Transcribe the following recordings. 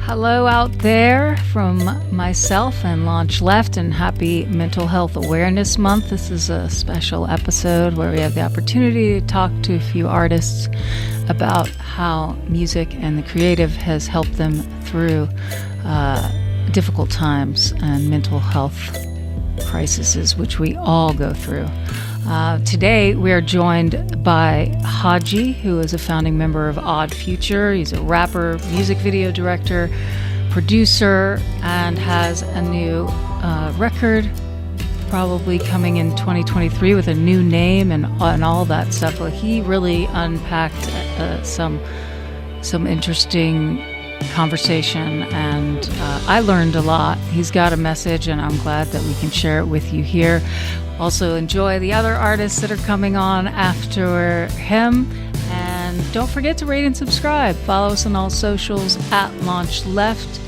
Hello out there from myself and LaunchLeft, and happy Mental Health Awareness Month. This is a special episode where we have the opportunity to talk to a few artists about how music and the creative has helped them through difficult times and mental health crises, which we all go through. Today, we are joined by HODGY, who is a founding member of Odd Future. He's a rapper, music video director, producer, and has a new record probably coming in 2023 with a new name and all that stuff. Well, he really unpacked some interesting conversation, and I learned a lot. He's got a message, and I'm glad that we can share it with you here. Also enjoy the other artists that are coming on after him. And don't forget to rate and subscribe. Follow us on all socials at LaunchLeft.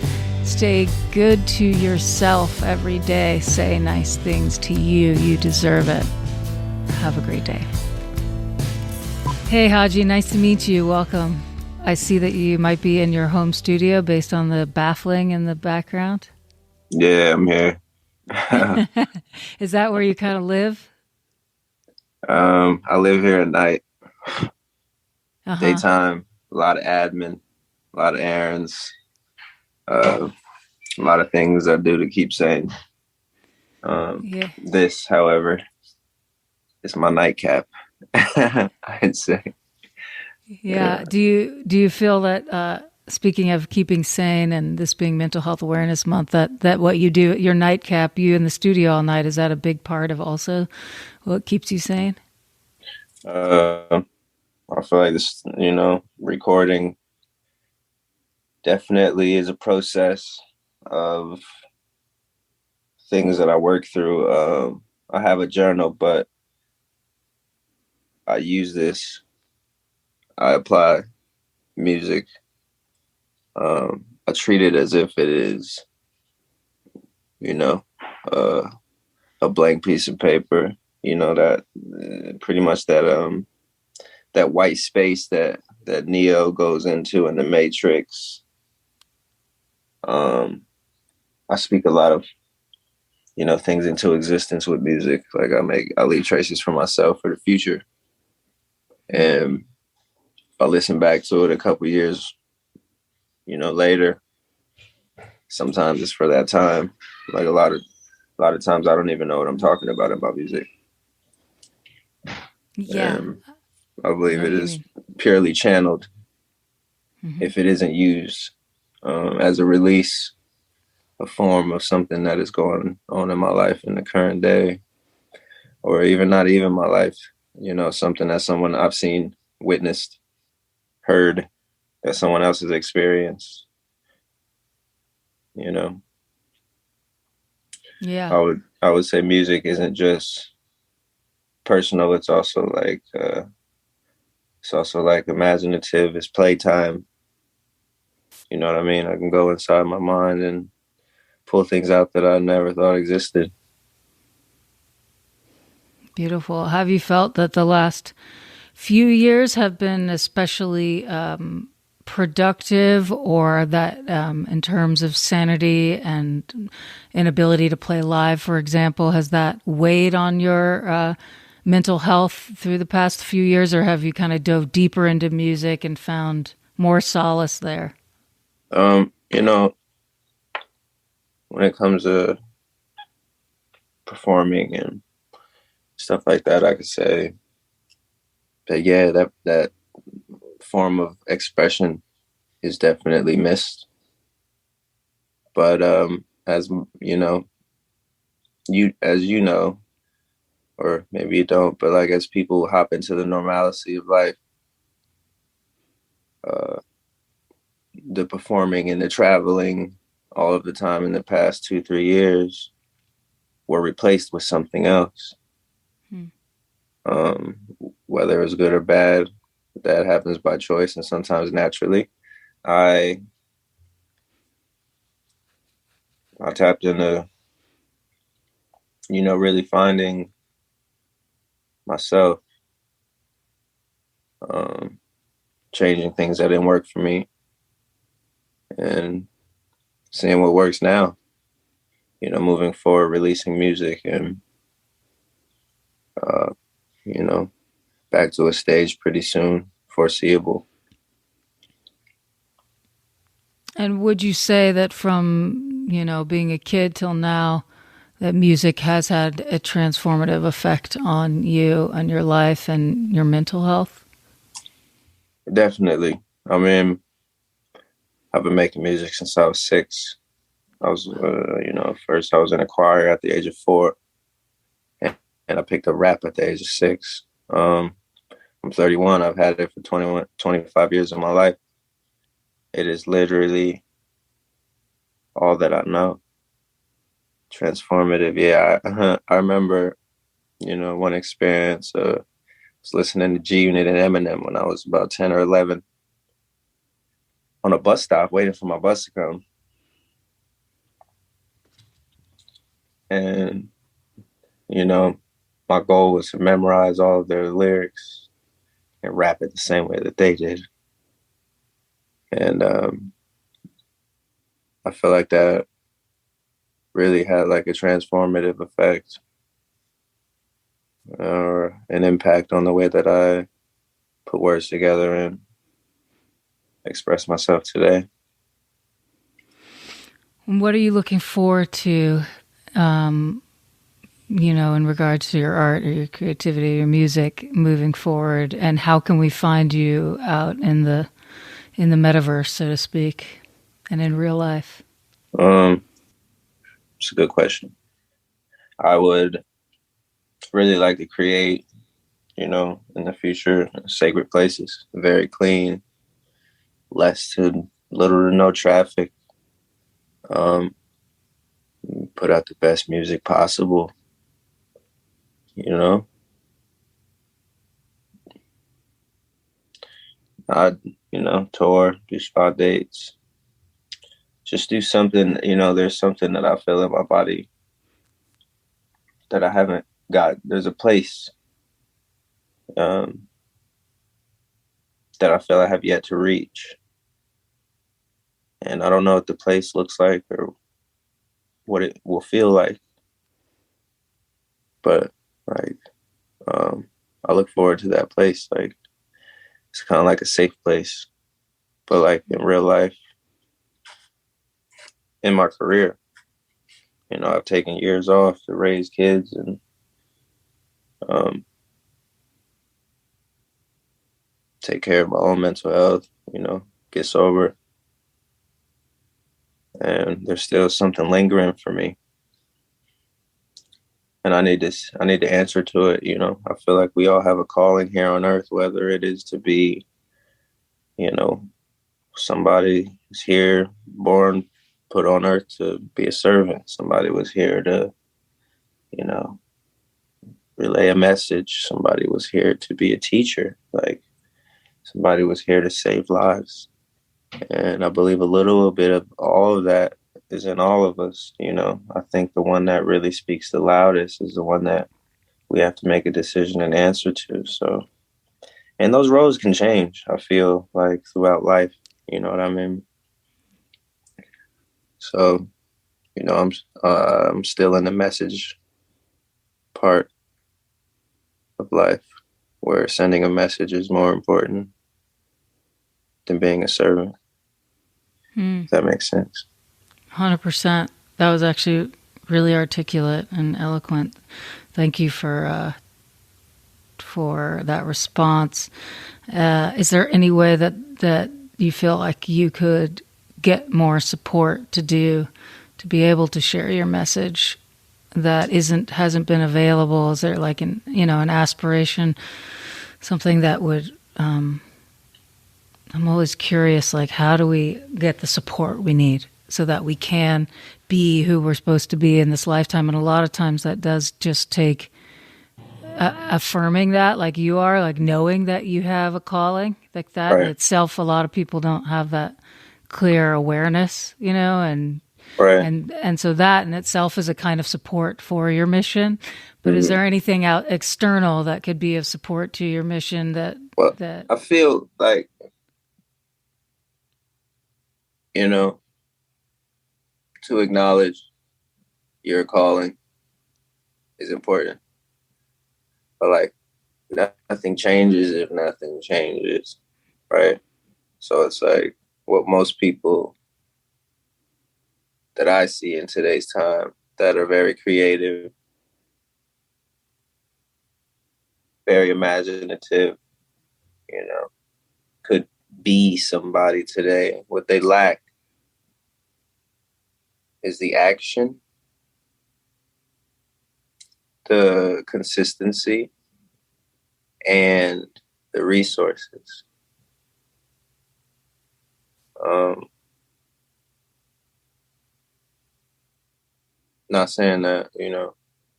Stay good to yourself every day. Say nice things to you. You deserve it. Have a great day. Hey, HODGY, nice to meet you. Welcome. I see that you might be in your home studio based on the baffling in the background. Yeah, I'm here. Is that where you kind of live? I live here at night. Daytime, a lot of admin, a lot of errands, a lot of things I do to keep sane. This, however, is my nightcap, I'd say. Yeah. Do you feel that, speaking of keeping sane and this being Mental Health Awareness Month, that what you do, your nightcap, you in the studio all night, is that a big part of also what keeps you sane? I feel like this, recording definitely is a process of things that I work through. I have a journal, but I use this. I apply music. I treat it as if it is, a blank piece of paper. That pretty much that white space that Neo goes into in the Matrix. I speak a lot of things into existence with music. Like I leave traces for myself for the future, and I listen back to it a couple years later. Sometimes it's for that time. Like a lot of times I don't even know what I'm talking about in my music. Yeah. I believe it is purely channeled if it isn't used as a release, a form of something that is going on in my life in the current day, or even not even my life, something that someone I've seen, witnessed, heard, that someone else has experienced. Yeah. I would say music isn't just personal. It's also like imaginative. It's playtime. You know what I mean? I can go inside my mind and pull things out that I never thought existed. Beautiful. Have you felt that the last few years have been especially productive, or that in terms of sanity and inability to play live, for example, has that weighed on your mental health through the past few years, or have you kind of dove deeper into music and found more solace there? When it comes to performing and stuff like that, I could say that, yeah, that form of expression is definitely missed. But as you know, or maybe you don't, but like as people hop into the normalcy of life, the performing and the traveling all of the time in the past 2-3 years were replaced with something else. Whether it's good or bad, that happens by choice and sometimes naturally. I tapped into, really finding myself, changing things that didn't work for me, and seeing what works now, you know, moving forward, releasing music and, you know, back to a stage pretty soon, foreseeable. And would you say that from, you know, being a kid till now, that music has had a transformative effect on you and your life and your mental health? Definitely. I mean, I've been making music since I was 6. I was, you know, first I was in a choir at the age of 4, and I picked up rap at the age of 6. I'm 31. I've had it for 25 years of my life. It is literally all that I know. Transformative. Yeah, I remember, you know, one experience. I was listening to G Unit and Eminem when I was about 10 or 11 on a bus stop, waiting for my bus to come. And, you know, my goal was to memorize all of their lyrics and rap it the same way that they did. And I feel like that really had like a transformative effect or an impact on the way that I put words together and express myself today. What are you looking forward to, you know, in regards to your art or your creativity, your music moving forward? And how can we find you out in the metaverse, so to speak, and in real life? It's a good question. I would really like to create, you know, in the future, sacred places, very clean, less to little to no traffic. Put out the best music possible, you know. I'd, you know, tour, do spa dates, just do something, you know, there's something that I feel in my body that I haven't got. There's a place that I feel I have yet to reach. And I don't know what the place looks like or what it will feel like. But like, I look forward to that place. Like, it's kind of like a safe place, but like in real life, in my career, you know, I've taken years off to raise kids and take care of my own mental health, you know, get sober. And there's still something lingering for me. And I need to answer to it, you know. I feel like we all have a calling here on earth, whether it is to be, you know, somebody is here, born, put on earth to be a servant. Somebody was here to, you know, relay a message. Somebody was here to be a teacher. Like, somebody was here to save lives. And I believe a little bit of all of that is in all of us, you know. I think the one that really speaks the loudest is the one that we have to make a decision and answer to. So, and those roles can change, I feel like, throughout life. You know what I mean? So, you know, I'm still in the message part of life, where sending a message is more important than being a servant. If that makes sense. 100%. That was actually really articulate and eloquent. Thank you for that response. Is there any way that you feel like you could get more support to be able to share your message that hasn't been available? Is there like an aspiration, something that would? I'm always curious, like, how do we get the support we need so that we can be who we're supposed to be in this lifetime? And a lot of times that does just take affirming that, like you are, like knowing that you have a calling like that. Right. In itself, a lot of people don't have that clear awareness, you know, and right. and so that in itself is a kind of support for your mission. But is there anything out external that could be of support to your mission that I feel like, you know, to acknowledge your calling is important. But like, nothing changes if nothing changes, right? So it's like what most people that I see in today's time that are very creative, very imaginative, you know, could be somebody today. What they lack is the action, the consistency, and the resources. Not saying that, you know,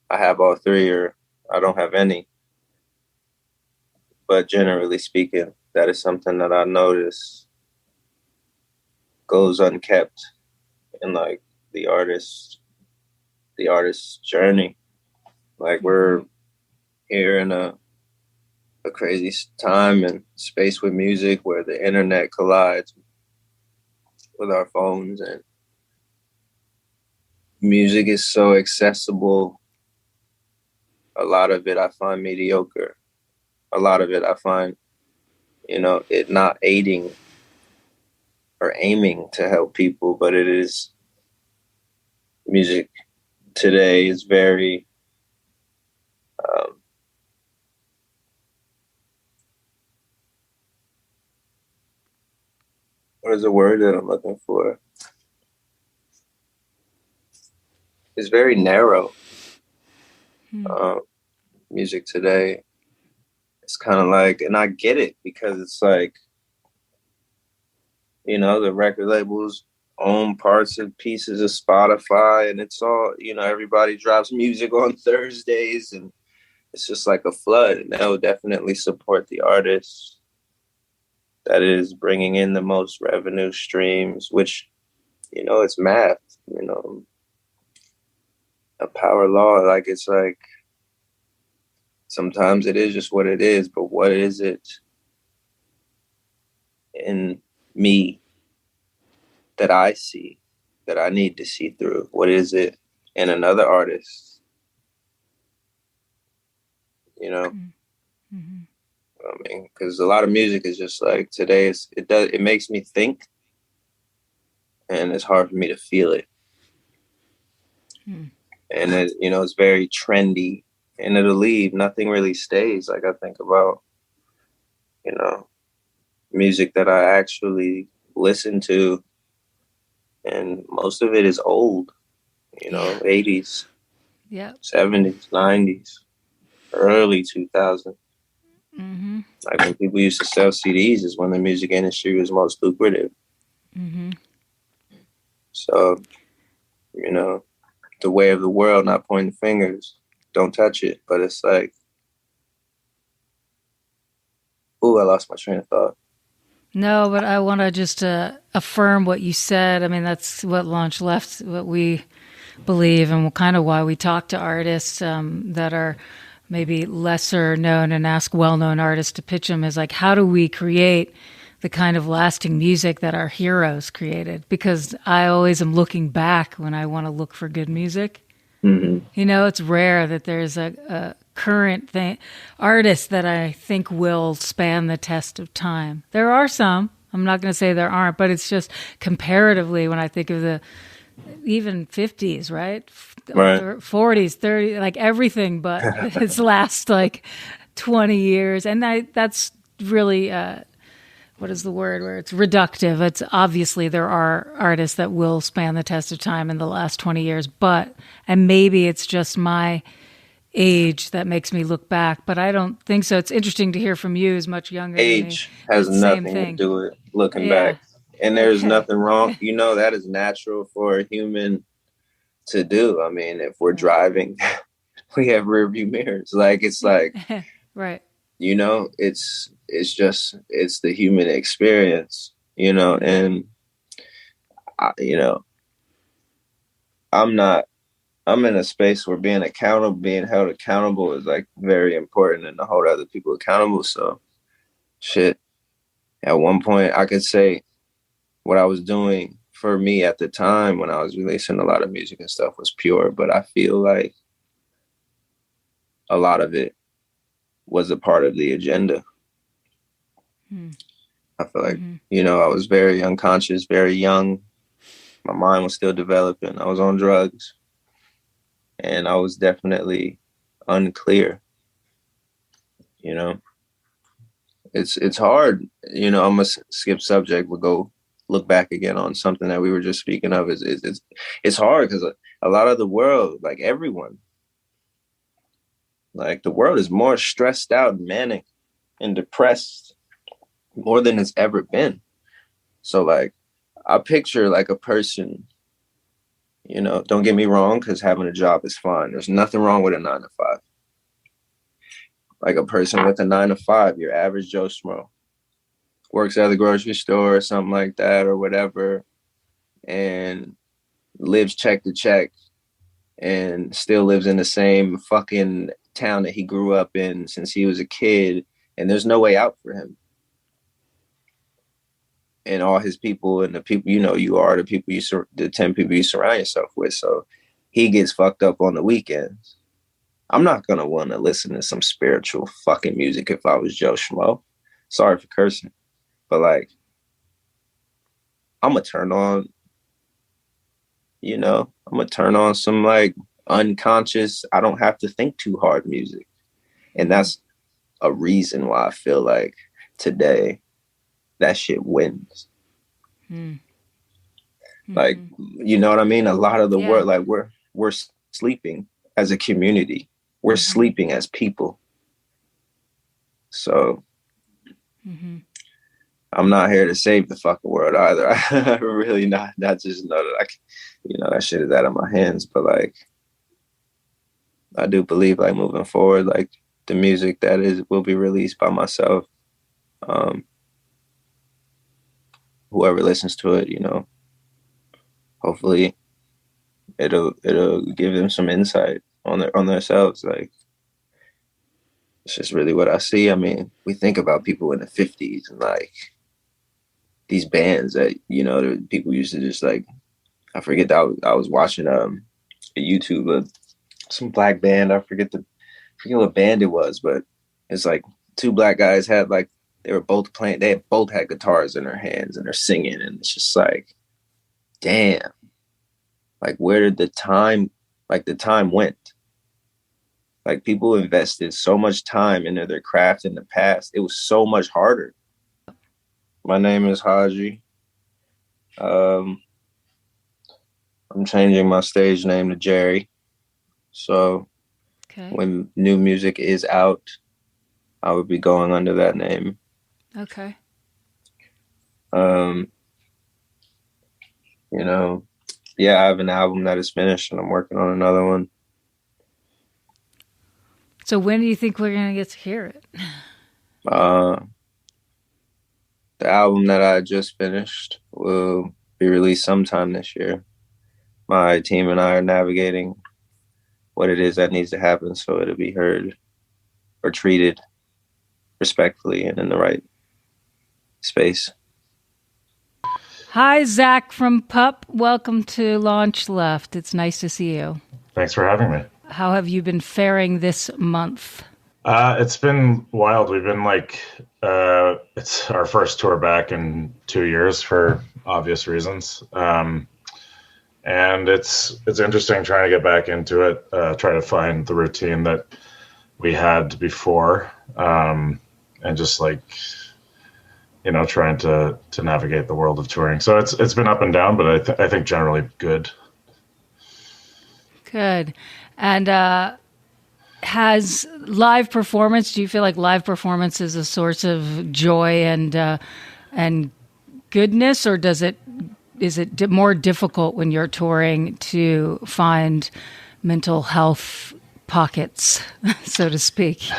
I have all three or I don't have any, but generally speaking, that is something that I notice goes unkept in like the artist's journey. Like we're here in a crazy time and space with music where the internet collides with our phones, and music is so accessible. A lot of it I find mediocre. A lot of it I find, you know, it not aiding or aiming to help people, but it is, music today is very what is the word that I'm looking for? It's very narrow. Music today, it's kind of like, and I get it because it's like, you know, the record labels own parts and pieces of Spotify, and it's all, you know, everybody drops music on Thursdays, and it's just like a flood. And they'll definitely support the artist that is bringing in the most revenue streams, which, you know, it's math, you know, a power law. Like, it's like, sometimes it is just what it is, but what is it in me that I see, that I need to see through? What is it in another artist? You know? Mm-hmm. I mean, because a lot of music is just like, today it makes me think, and it's hard for me to feel it. And it, you know, it's very trendy, and it'll leave. Nothing really stays. Like, I think about, you know, music that I actually listen to, and most of it is old, you know, 80s, 70s, 90s, early 2000s. Like, when people used to sell CDs is when the music industry was most lucrative. So, you know, the way of the world, not pointing fingers, don't touch it. But it's like, ooh, I lost my train of thought. No, but I want to just affirm what you said. I mean, that's what LaunchLeft, what we believe, and kind of why we talk to artists that are maybe lesser known and ask well-known artists to pitch them, is like, how do we create the kind of lasting music that our heroes created? Because I always am looking back when I want to look for good music. You know, it's rare that there's a current artist that I think will span the test of time. There are some. I'm not going to say there aren't, but it's just comparatively, when I think of the even 50s, right? 40s, 30s, like everything, but its last like 20 years. And that's really, what is the word where it's reductive? It's obviously there are artists that will span the test of time in the last 20 years, and maybe it's just my age that makes me look back, but I don't think so. It's interesting to hear from you, who's much younger than me. Age has nothing to do with looking back. And there's nothing wrong. You know, that is natural for a human to do. I mean, if we're driving, we have rear view mirrors. Like, it's like, right. You know, it's the human experience, you know, and you know, I'm in a space where being held accountable is like very important, and to hold other people accountable. So shit, at one point I could say what I was doing for me at the time when I was releasing a lot of music and stuff was pure, but I feel like a lot of it was a part of the agenda. I feel like, you know, I was very unconscious, very young. My mind was still developing. I was on drugs, and I was definitely unclear. You know, it's hard. You know, I'm gonna skip subject. We'll go look back again on something that we were just speaking of. It's hard because a lot of the world, like everyone, like the world is more stressed out, manic, and depressed more than it's ever been. So like, I picture like a person, you know, don't get me wrong, because having a job is fine. There's nothing wrong with a 9 to 5. Like a person with a 9 to 5, your average Joe Schmo, works at the grocery store or something like that or whatever, and lives check to check and still lives in the same fucking town that he grew up in since he was a kid. And there's no way out for him. And all his people and the people, you know, you are the people the 10 people you surround yourself with. So he gets fucked up on the weekends. I'm not going to want to listen to some spiritual fucking music if I was Joe Schmo. Sorry for cursing. But like, I'm going to turn on, you know, I'm going to turn on some like unconscious, I don't have to think too hard music. And that's a reason why I feel like today that shit wins. Like, you know what I mean? A lot of the world, like we're sleeping as a community. We're sleeping as people. So I'm not here to save the fucking world either. I really not just know that you know, that shit is out of my hands. But like, I do believe like moving forward, like the music that will be released by myself, whoever listens to it, you know, hopefully it'll give them some insight on themselves. Like, it's just really what I see. I mean, we think about people in the 50s and like these bands that, you know, the people used to just like, I forget that I was watching a YouTube of some black band. I forget what band it was, but it's like two black guys had like, they were both playing, they both had guitars in their hands and they're singing. And it's just like, damn, like where did the time went? Like people invested so much time into their craft in the past. It was so much harder. My name is HODGY. I'm changing my stage name to Jerry. So when new music is out, I would be going under that name. Okay. You know, yeah, I have an album that is finished and I'm working on another one. So when do you think we're going to get to hear it? The album that I just finished will be released sometime this year. My team and I are navigating what it is that needs to happen so it'll be heard or treated respectfully and in the right space. Hi, Zach from PUP. Welcome to LaunchLeft. It's nice to see you. Thanks for having me. How have you been faring this month? It's been wild. We've been like, it's our first tour back in 2 years for obvious reasons. And it's interesting trying to get back into it, try to find the routine that we had before, and just like, you know, trying to navigate the world of touring. So it's been up and down, but I think generally good. Good. And has live performance, do you feel like live performance is a source of joy and goodness, or is it more difficult when you're touring to find mental health pockets, so to speak?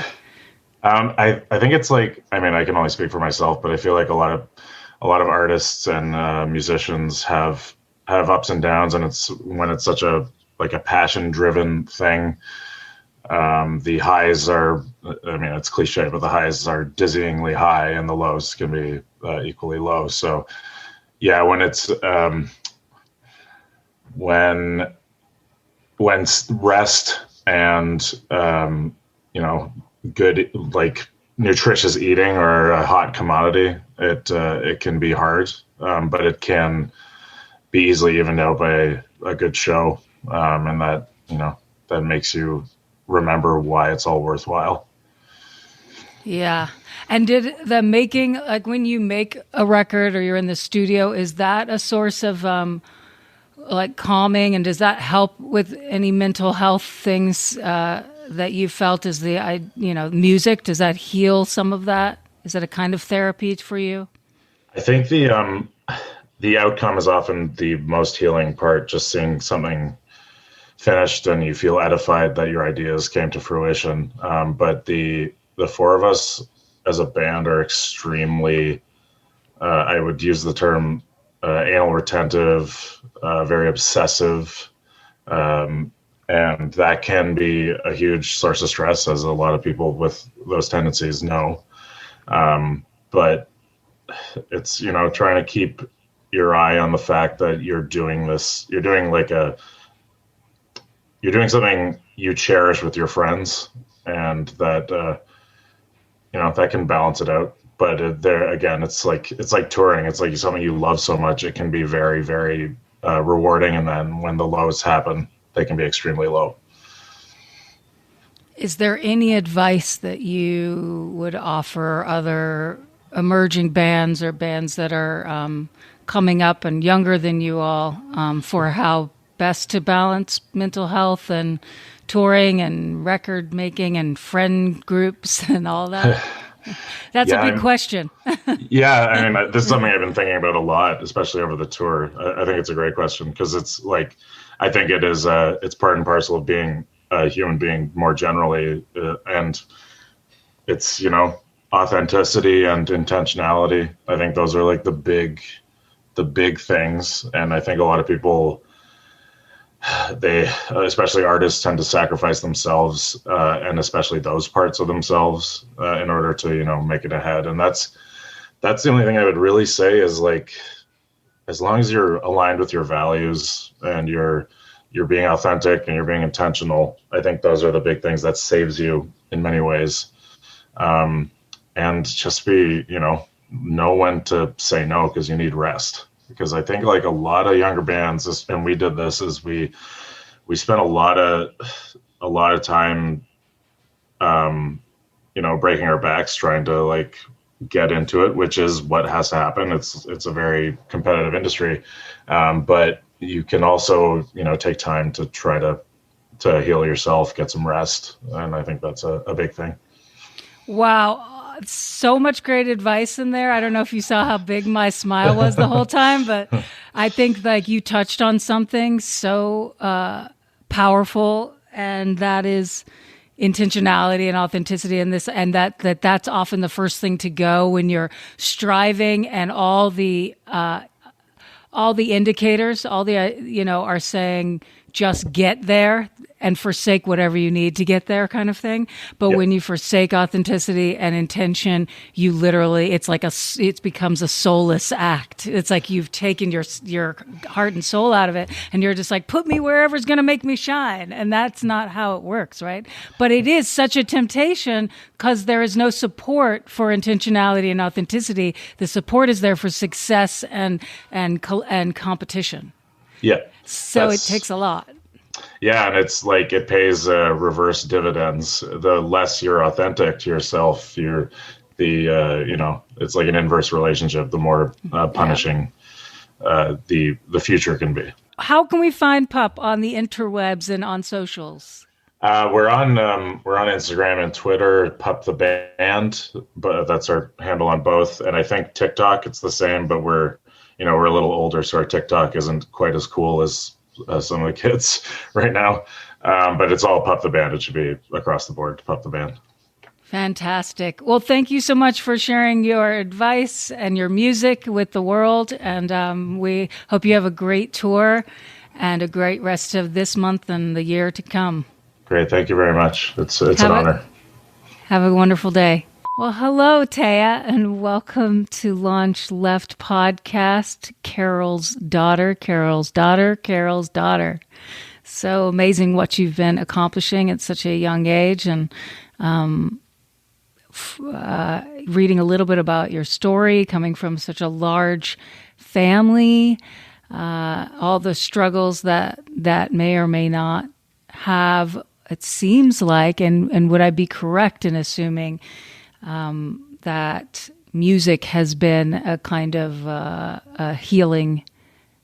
I think it's like, I mean, I can only speak for myself, but I feel like a lot of artists and musicians have ups and downs, and it's when it's such a passion driven thing. The highs are, I mean, it's cliche, but the highs are dizzyingly high and the lows can be equally low. So yeah, when it's when rest and good, like, nutritious eating are a hot commodity, it can be hard, but it can be easily evened out by a good show, and that makes you remember why it's all worthwhile. Yeah. And did the making, like when you make a record or you're in the studio, is that a source of like calming, and does that help with any mental health things that you felt as music? Does that heal some of that? Is that a kind of therapy for you? I think the outcome is often the most healing part, just seeing something finished and you feel edified that your ideas came to fruition. But the four of us as a band are extremely, I would use the term anal retentive, very obsessive, and that can be a huge source of stress, as a lot of people with those tendencies know. But it's, trying to keep your eye on the fact that you're doing something you cherish with your friends, and that that can balance it out. But there again, it's like touring. It's like something you love so much, it can be very, very rewarding, and then when the lows happen, they can be extremely low. Is there any advice that you would offer other emerging bands or bands that are coming up and younger than you all, for how best to balance mental health and touring and record making and friend groups and all that? That's a big question. Yeah, I mean, this is something I've been thinking about a lot, especially over the tour. I think it's a great question, because it's like, I think it is, it's part and parcel of being a human being more generally, and it's, authenticity and intentionality. I think those are like the big things, and I think a lot of people, especially artists, tend to sacrifice themselves, and especially those parts of themselves, in order to make it ahead. And that's the only thing I would really say is, like, as long as you're aligned with your values and you're being authentic and you're being intentional, I think those are the big things that saves you in many ways. And just know when to say no, because you need rest. Because I think, like a lot of younger bands, and we did this, is we spent a lot of time, breaking our backs trying to, like, get into it, which is what has to happen. It's a very competitive industry, but you can also take time to try to heal yourself, get some rest, and I think that's a big thing. Wow. So much great advice in there. I don't know if you saw how big my smile was the whole time, but I think, like, you touched on something so powerful, and that is intentionality and authenticity, and that's often the first thing to go when you're striving, and all the indicators, are saying just get there and forsake whatever you need to get there, kind of thing. But when you forsake authenticity and intention, you literally, it becomes a soulless act. It's like you've taken your heart and soul out of it, and you're just like, put me wherever's going to make me shine. And that's not how it works, right? But it is such a temptation, because there is no support for intentionality and authenticity. The support is there for success and competition. Yeah. So it takes a lot. Yeah, and it's like it pays reverse dividends. The less you're authentic to yourself, it's like an inverse relationship. The more punishing the future can be. How can we find Pup on the interwebs and on socials? We're on Instagram and Twitter, Pup the Band, but that's our handle on both. And I think TikTok, it's the same, but we're a little older, so our TikTok isn't quite as cool as some of the kids right now. But it's all Pup the Band. It should be across the board, Pup the Band. Fantastic. Well, thank you so much for sharing your advice and your music with the world. And we hope you have a great tour and a great rest of this month and the year to come. Great. Thank you very much. It's an honor. Have a wonderful day. Well, hello, Taya, and welcome to LaunchLeft podcast, Carolesdaughter. So amazing what you've been accomplishing at such a young age, and reading a little bit about your story, coming from such a large family, all the struggles that may or may not have, it seems like, and would I be correct in assuming that music has been a kind of a healing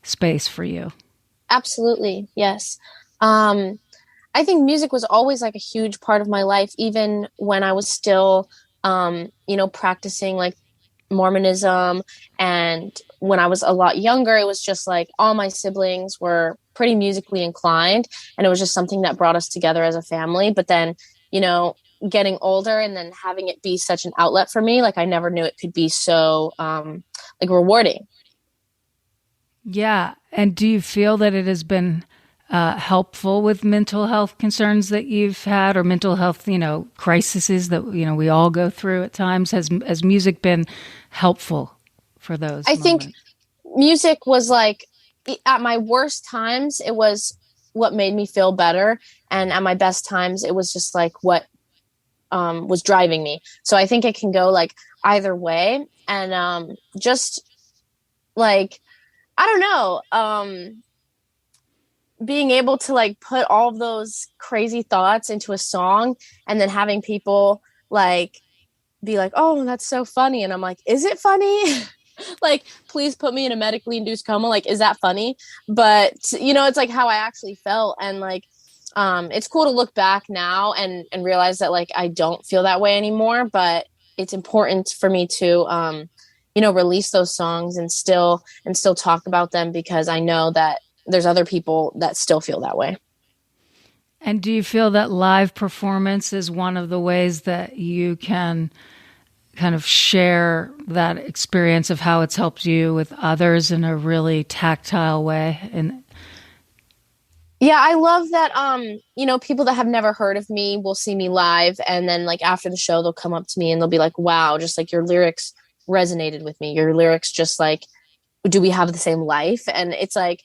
space for you? Absolutely, yes. I think music was always like a huge part of my life, even when I was still, practicing like Mormonism. And when I was a lot younger, it was just like all my siblings were pretty musically inclined, and it was just something that brought us together as a family. But then, getting older and then having it be such an outlet for me, like I never knew it could be so rewarding. Yeah. And do you feel that it has been helpful with mental health concerns that you've had, or mental health, crises that, we all go through at times? Has music been helpful for those I moments? think music was like, at my worst times, it was what made me feel better. And at my best times, it was just like what was driving me. So I think it can go like either way. And just like, I don't know, being able to like put all of those crazy thoughts into a song, and then having people like be like, oh, that's so funny. And I'm like, is it funny? Like, please put me in a medically induced coma. Like, is that funny? But, it's like how I actually felt. And like, it's cool to look back now and realize that like, I don't feel that way anymore, but it's important for me to, release those songs and still talk about them, because I know that there's other people that still feel that way. And do you feel that live performance is one of the ways that you can kind of share that experience of how it's helped you with others in a really tactile way? And yeah, I love that, people that have never heard of me will see me live. And then like after the show, they'll come up to me and they'll be like, wow, just like your lyrics resonated with me. Your lyrics just like, do we have the same life? And it's like,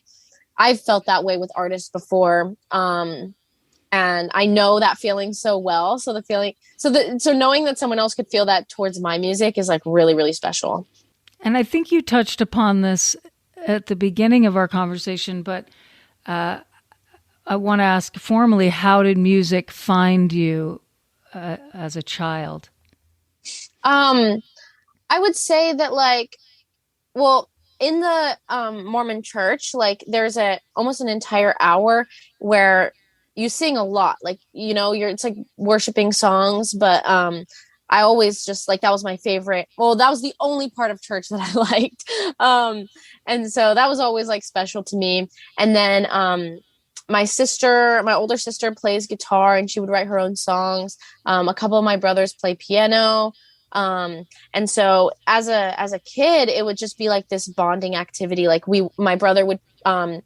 I've felt that way with artists before. And I know that feeling so well. So so knowing that someone else could feel that towards my music is like really, really special. And I think you touched upon this at the beginning of our conversation, but I want to ask formally, how did music find you as a child? I would say that like, well, in the Mormon church, like there's almost an entire hour where you sing a lot, like, it's like worshiping songs. But I always just like, that was my favorite. Well, that was the only part of church that I liked. And so that was always like special to me. And then my older sister plays guitar, and she would write her own songs. A couple of my brothers play piano. And so as a kid, it would just be like this bonding activity. Like my brother would kind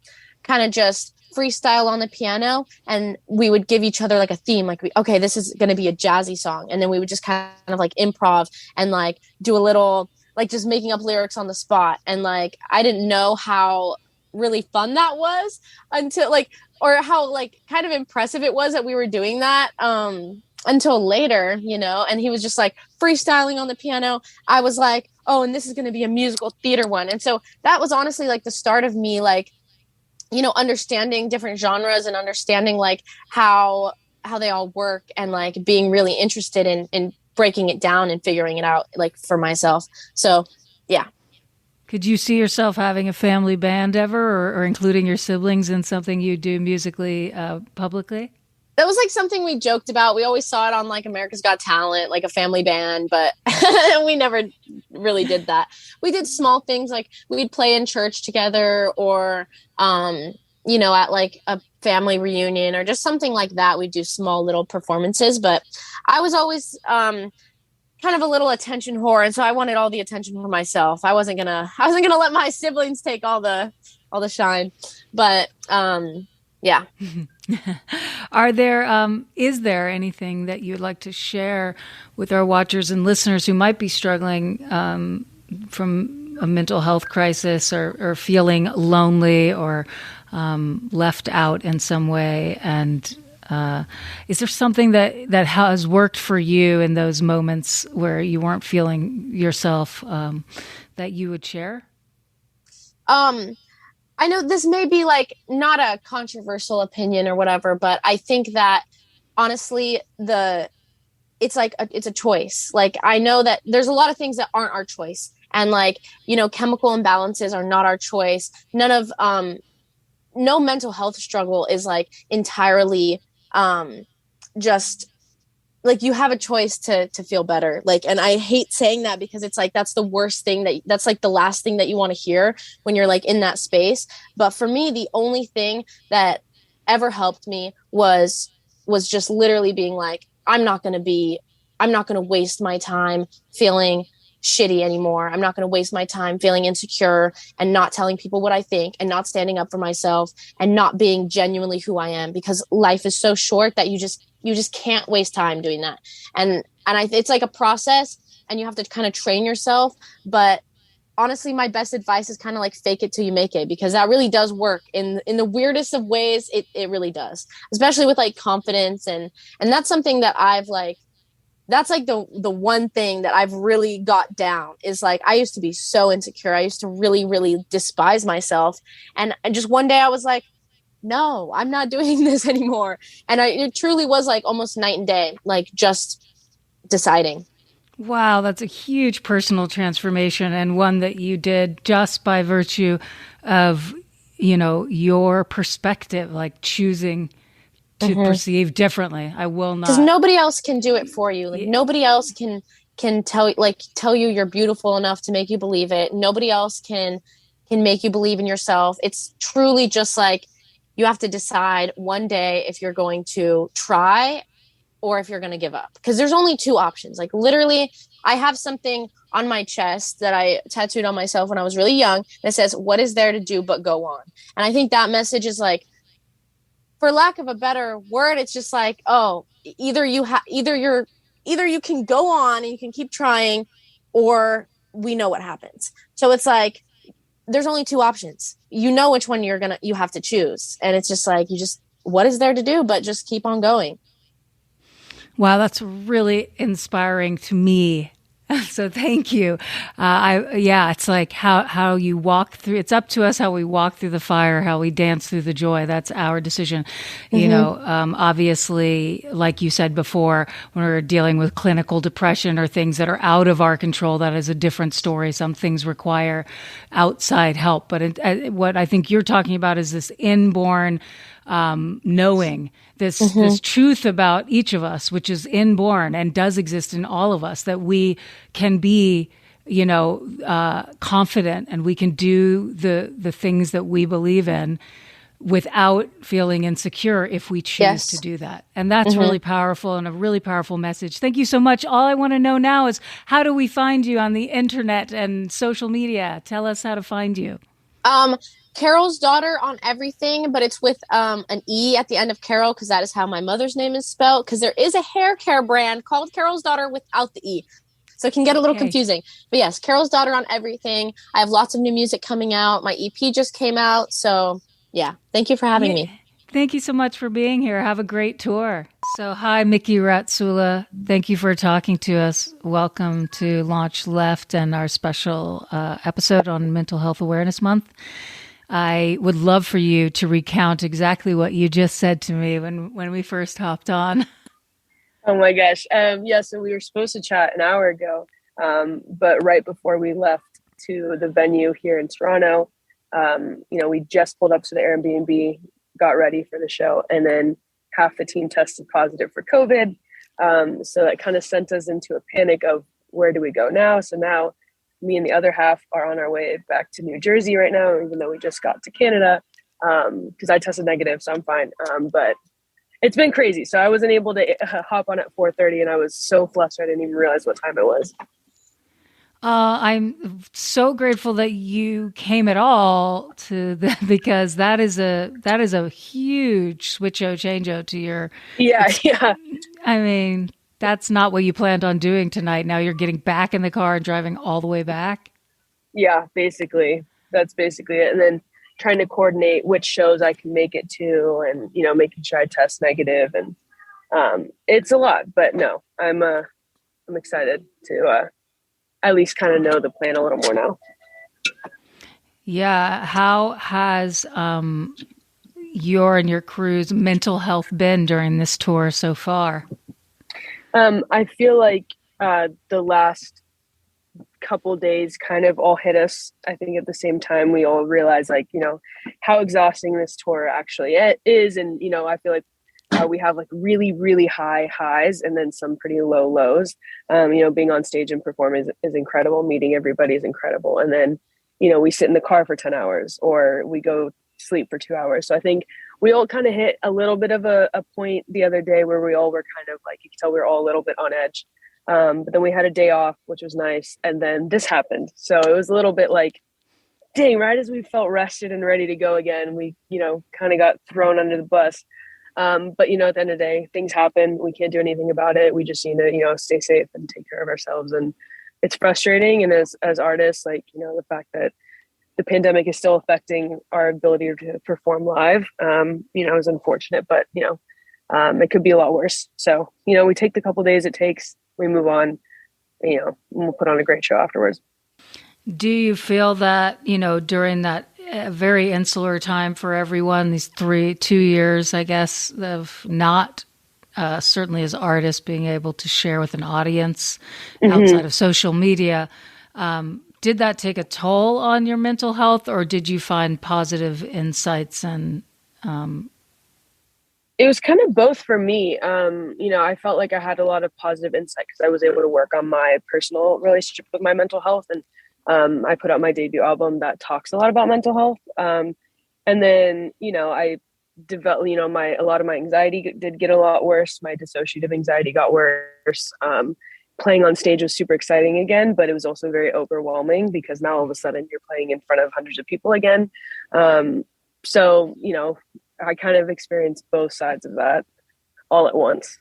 of just freestyle on the piano, and we would give each other like a theme, like, okay, this is going to be a jazzy song. And then we would just kind of like improv and like do a little, like just making up lyrics on the spot. And like, I didn't know how really fun that was until like, or how like kind of impressive it was that we were doing that. Until later, and he was just like freestyling on the piano. I was like, oh, and this is going to be a musical theater one. And so that was honestly like the start of me, like, understanding different genres and understanding like how they all work, and like being really interested in breaking it down and figuring it out like for myself. So, yeah. Could you see yourself having a family band ever, or including your siblings in something you do musically publicly? That was like something we joked about. We always saw it on like America's Got Talent, like a family band, but we never really did that. We did small things, like we'd play in church together, or, at like a family reunion or just something like that. We'd do small little performances, but I was always kind of a little attention whore. And so I wanted all the attention for myself. I wasn't gonna let my siblings take all the shine, but, yeah. Is there anything that you'd like to share with our watchers and listeners who might be struggling from a mental health crisis or feeling lonely or left out in some way? And is there something that has worked for you in those moments where you weren't feeling yourself that you would share? I know this may be like not a controversial opinion or whatever, but I think that honestly, it's a choice. Like, I know that there's a lot of things that aren't our choice. And like, chemical imbalances are not our choice. No mental health struggle is like entirely just like you have a choice to feel better. Like, and I hate saying that because it's like, that's the worst thing that's like the last thing that you want to hear when you're like in that space. But for me, the only thing that ever helped me was just literally being like, I'm not going to waste my time feeling shitty anymore. I'm not going to waste my time feeling insecure and not telling people what I think and not standing up for myself and not being genuinely who I am, because life is so short that you just can't waste time doing that. And it's like a process and you have to kind of train yourself. But honestly, my best advice is kind of like fake it till you make it, because that really does work in the weirdest of ways. It really does, especially with like confidence. And that's something that I've like, that's like the one thing that I've really got down is like, I used to be so insecure. I used to really, really despise myself. And just one day I was like, no, I'm not doing this anymore. And it truly was like almost night and day, like just deciding. Wow, that's a huge personal transformation, and one that you did just by virtue of, your perspective, like choosing to perceive differently. I will not. Because nobody else can do it for you. Like nobody else can tell you you're beautiful enough to make you believe it. Nobody else can make you believe in yourself. It's truly just like you have to decide one day if you're going to try or if you're going to give up. Because there's only two options. Like literally, I have something on my chest that I tattooed on myself when I was really young that says, "What is there to do but go on?" And I think that message is like, for lack of a better word, it's just like, oh, either you can go on and you can keep trying, or we know what happens. So it's like, there's only two options. You know which one you have to choose. And it's just like, what is there to do but just keep on going? Wow, that's really inspiring to me. So thank you. It's like how you walk through, it's up to us how we walk through the fire, how we dance through the joy. That's our decision. Obviously, like you said before, when we're dealing with clinical depression or things that are out of our control, that is a different story. Some things require outside help. But what I think you're talking about is this inborn knowing, this truth about each of us, which is inborn and does exist in all of us, that we can be, confident, and we can do the things that we believe in without feeling insecure if we choose to do that. And that's really powerful, and a really powerful message. Thank you so much. All I want to know now is, how do we find you on the internet and social media? Tell us how to find you. Carolesdaughter on everything, but it's with an E at the end of Carol, because that is how my mother's name is spelled, because there is a hair care brand called Carolesdaughter without the E. So it can get a little confusing. But yes, Carolesdaughter on everything. I have lots of new music coming out. My EP just came out. So yeah, thank you for having me. Thank you so much for being here. Have a great tour. So hi, Miki Ratsula. Thank you for talking to us. Welcome to LaunchLeft and our special episode on Mental Health Awareness Month. I would love for you to recount exactly what you just said to me when we first hopped on. Oh my gosh. So we were supposed to chat an hour ago, but right before we left to the venue here in Toronto, we just pulled up to the Airbnb, got ready for the show, and then half the team tested positive for COVID. So that kind of sent us into a panic of, where do we go now? So now me and the other half are on our way back to New Jersey right now, even though we just got to Canada, because I tested negative, so I'm fine. But it's been crazy. So I wasn't able to hop on at 4:30, and I was so flustered I didn't even realize what time it was. I'm so grateful that you came at all because that is a huge change to your. Yeah, yeah. I mean, that's not what you planned on doing tonight. Now you're getting back in the car and driving all the way back. Yeah, basically. That's basically it. And then trying to coordinate which shows I can make it to, and making sure I test negative, and it's a lot, but no, I'm excited to at least kind of know the plan a little more now. Yeah. How has your and your crew's mental health been during this tour so far? I feel like the last couple days kind of all hit us. I think at the same time we all realized how exhausting this tour actually is, and I feel like we have like really, really high highs and then some pretty low lows. Being on stage and performing is incredible. Meeting everybody is incredible. And then, we sit in the car for 10 hours or we go sleep for 2 hours. So I think we all kind of hit a little bit of a point the other day where we all were kind of like, you could tell we were all a little bit on edge. But then we had a day off, which was nice. And then this happened. So it was a little bit like, dang, right as we felt rested and ready to go again, we, kind of got thrown under the bus. But at the end of the day, things happen. We can't do anything about it. We just need to, stay safe and take care of ourselves. And it's frustrating. And as artists, the fact that the pandemic is still affecting our ability to perform live, is unfortunate, but, it could be a lot worse. So, we take the couple days it takes, we move on, and we'll put on a great show afterwards. Do you feel that, during that very insular time for everyone, these 2 years, I guess, of not certainly as artists being able to share with an audience outside of social media, did that take a toll on your mental health, or did you find positive insights? And it was kind of both for me. I felt like I had a lot of positive insight because I was able to work on my personal relationship with my mental health, and I put out my debut album that talks a lot about mental health. And then, I developed, a lot of my anxiety did get a lot worse. My dissociative anxiety got worse. Playing on stage was super exciting again, but it was also very overwhelming because now all of a sudden you're playing in front of hundreds of people again. So, I kind of experienced both sides of that all at once.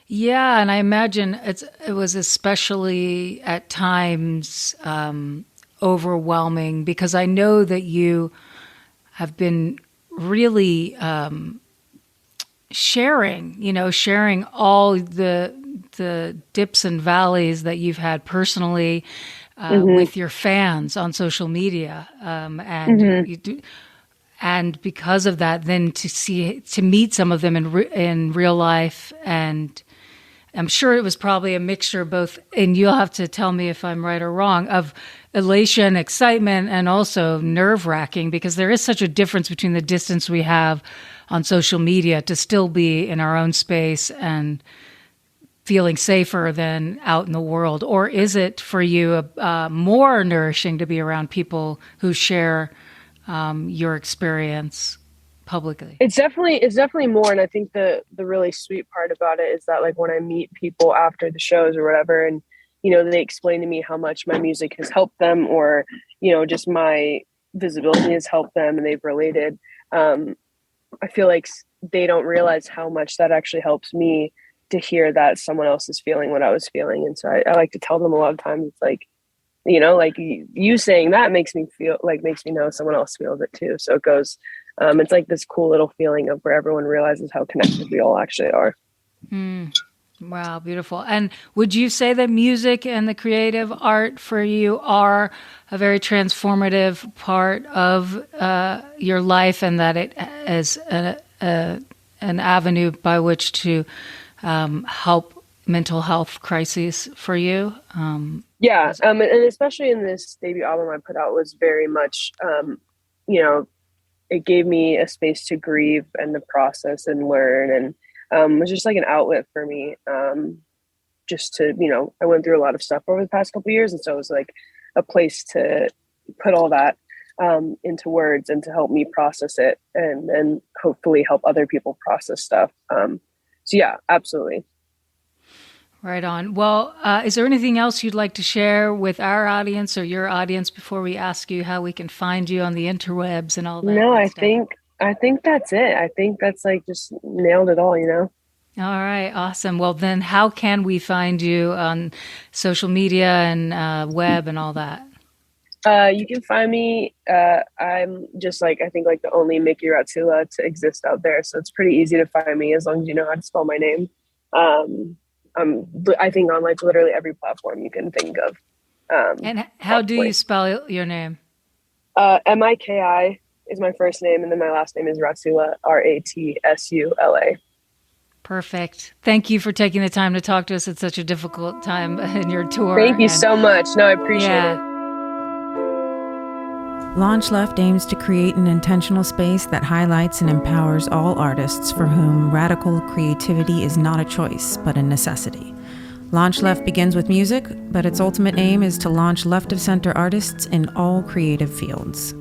Yeah, and I imagine it was especially at times overwhelming because I know that you have been really sharing all the dips and valleys that you've had personally with your fans on social media, and you do. And because of that, then to meet some of them in real life, and I'm sure it was probably a mixture of both, and you'll have to tell me if I'm right or wrong, of elation, excitement, and also nerve-wracking, because there is such a difference between the distance we have on social media to still be in our own space and feeling safer than out in the world. Or is it for you more nourishing to be around people who share your experience publicly? It's definitely more. And I think the really sweet part about it is that when I meet people after the shows or whatever, and, they explain to me how much my music has helped them, or, just my visibility has helped them and they've related. I feel like they don't realize how much that actually helps me to hear that someone else is feeling what I was feeling. And so I like to tell them a lot of times, it's like, you saying that makes me know someone else feels it too. So it goes, it's like this cool little feeling of where everyone realizes how connected we all actually are. Wow, beautiful. And would you say that music and the creative art for you are a very transformative part of your life, and that it is an avenue by which to help mental health crises for you? Yeah, and especially in this debut album I put out was very much, it gave me a space to grieve and to process and learn, and it was just like an outlet for me, just to, I went through a lot of stuff over the past couple of years, and so it was like a place to put all that into words and to help me process it, and hopefully help other people process stuff. So yeah, absolutely. Right on. Well, is there anything else you'd like to share with our audience or your audience before we ask you how we can find you on the interwebs and all that? No, I think that's it. I think that's like just nailed it all, you know? All right. Awesome. Well, then how can we find you on social media and web and all that? You can find me. I'm just like, I think like the only Miki Ratsula to exist out there. So it's pretty easy to find me as long as you know how to spell my name. I think on like literally every platform you can think of. And how do you spell your name? Miki is my first name, and then my last name is Ratsula, Ratsula. Perfect. Thank you for taking the time to talk to us at such a difficult time in your tour. Thank you so much. No, I appreciate it. LaunchLeft aims to create an intentional space that highlights and empowers all artists for whom radical creativity is not a choice, but a necessity. LaunchLeft begins with music, but its ultimate aim is to launch left-of-center artists in all creative fields.